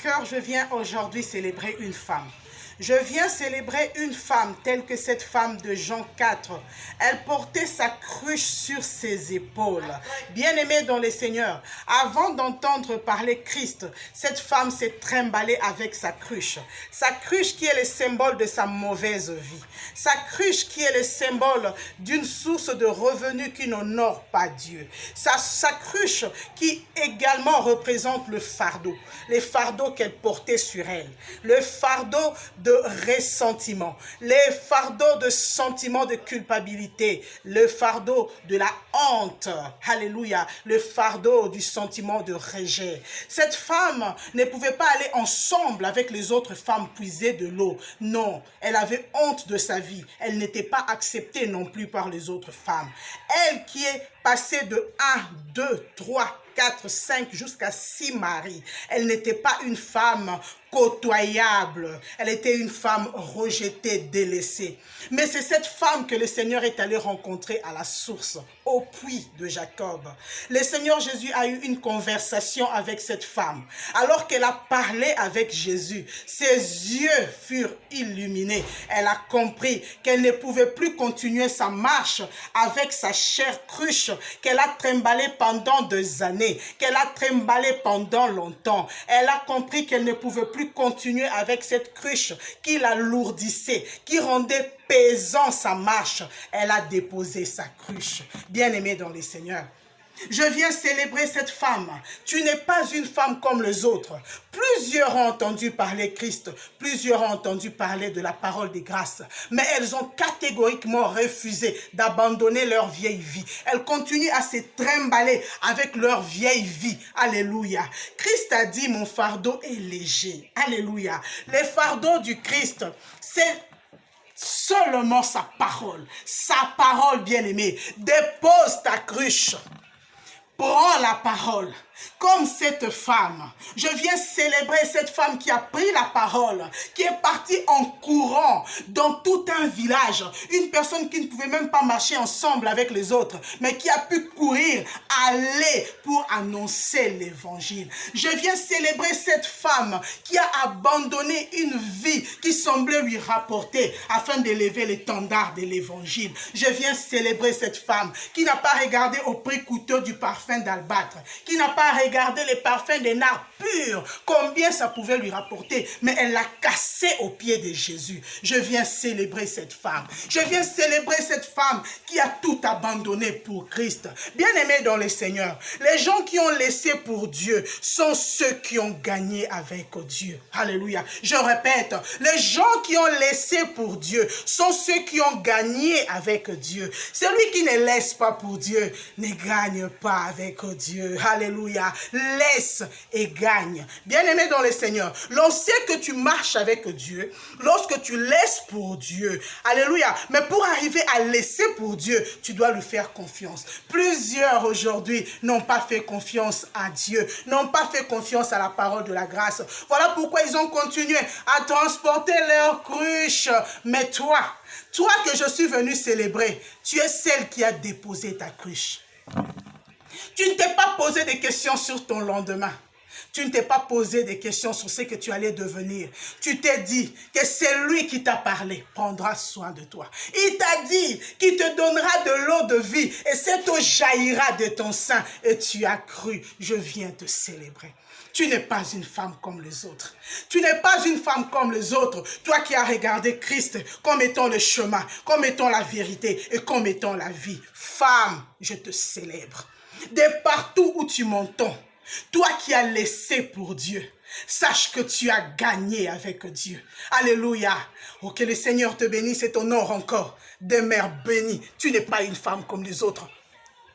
cœur, je viens aujourd'hui célébrer une femme. Je viens célébrer une femme telle que cette femme de Jean 4. Elle portait sa cruche sur ses épaules. Bien-aimée dans le Seigneur, avant d'entendre parler Christ, cette femme s'est trimballée avec sa cruche. Sa cruche qui est le symbole de sa mauvaise vie. Sa cruche qui est le symbole d'une source de revenus qui n'honore pas Dieu. Sa cruche qui également représente le fardeau. Les fardeaux qu'elle portait sur elle. Le fardeau de ressentiment, les fardeaux de sentiment de culpabilité, le fardeau de la honte, alléluia, le fardeau du sentiment de rejet. Cette femme ne pouvait pas aller ensemble avec les autres femmes puiser de l'eau. Non, elle avait honte de sa vie. Elle n'était pas acceptée non plus par les autres femmes. Elle qui est passée de 1, 2, 3, 4, 5 jusqu'à 6 maris. Elle n'était pas une femme côtoyable. Elle était une femme rejetée, délaissée. Mais c'est cette femme que le Seigneur est allé rencontrer à la source, au puits de Jacob. Le Seigneur Jésus a eu une conversation avec cette femme. Alors qu'elle a parlé avec Jésus, ses yeux furent illuminés. Elle a compris qu'elle ne pouvait plus continuer sa marche avec sa chère cruche qu'elle a trimballée pendant des années, qu'elle a trimballée pendant longtemps. Elle a compris qu'elle ne pouvait plus continuer avec cette cruche qui l'alourdissait, qui rendait pesant sa marche. Elle a déposé sa cruche. Bien-aimée dans le Seigneur, je viens célébrer cette femme. Tu n'es pas une femme comme les autres. Plusieurs ont entendu parler Christ. Plusieurs ont entendu parler de la parole de grâce. Mais elles ont catégoriquement refusé d'abandonner leur vieille vie. Elles continuent à se trimballer avec leur vieille vie. Alléluia. Christ a dit, mon fardeau est léger. Alléluia. Les fardeaux du Christ, c'est seulement sa parole. Sa parole, bien-aimée. Dépose ta cruche. Prends la parole. Comme cette femme, je viens célébrer cette femme qui a pris la parole, qui est partie en courant dans tout un village. Une personne qui ne pouvait même pas marcher ensemble avec les autres, mais qui a pu courir, aller pour annoncer l'évangile. Je viens célébrer cette femme qui a abandonné une vie qui semblait lui rapporter afin d'élever l'étendard de l'évangile. Je viens célébrer cette femme qui n'a pas regardé au prix coûteux du parfum d'albâtre, qui n'a pas regardé les parfums des nards purs, combien ça pouvait lui rapporter, mais elle l'a cassé aux pieds de Jésus. Je viens célébrer cette femme. Je viens célébrer cette femme qui a tout abandonné pour Christ. Bien-aimés dans le Seigneur, les gens qui ont laissé pour Dieu sont ceux qui ont gagné avec Dieu. Alléluia. Je répète, les gens qui ont laissé pour Dieu sont ceux qui ont gagné avec Dieu. Celui qui ne laisse pas pour Dieu ne gagne pas avec Dieu. Alléluia. Laisse et gagne. Bien-aimé dans le Seigneur, l'on sait que tu marches avec Dieu lorsque tu laisses pour Dieu. Alléluia. Mais pour arriver à laisser pour Dieu, tu dois lui faire confiance. Plusieurs aujourd'hui n'ont pas fait confiance à Dieu, n'ont pas fait confiance à la parole de la grâce. Voilà pourquoi ils ont continué à transporter leur cruche. Mais toi que je suis venu célébrer, tu es celle qui a déposé ta cruche. Tu ne t'es pas posé des questions sur ton lendemain. Tu ne t'es pas posé des questions sur ce que tu allais devenir. Tu t'es dit que c'est lui qui t'a parlé, prendra soin de toi. Il t'a dit qu'il te donnera de l'eau de vie et cette eau jaillira de ton sein. Et tu as cru, je viens te célébrer. Tu n'es pas une femme comme les autres. Tu n'es pas une femme comme les autres. Toi qui as regardé Christ comme étant le chemin, comme étant la vérité et comme étant la vie. Femme, je te célèbre. De partout où tu m'entends, toi qui as laissé pour Dieu, sache que tu as gagné avec Dieu. Alléluia. Oh, que le Seigneur te bénisse et t'honore encore. Demeure bénie. Tu n'es pas une femme comme les autres.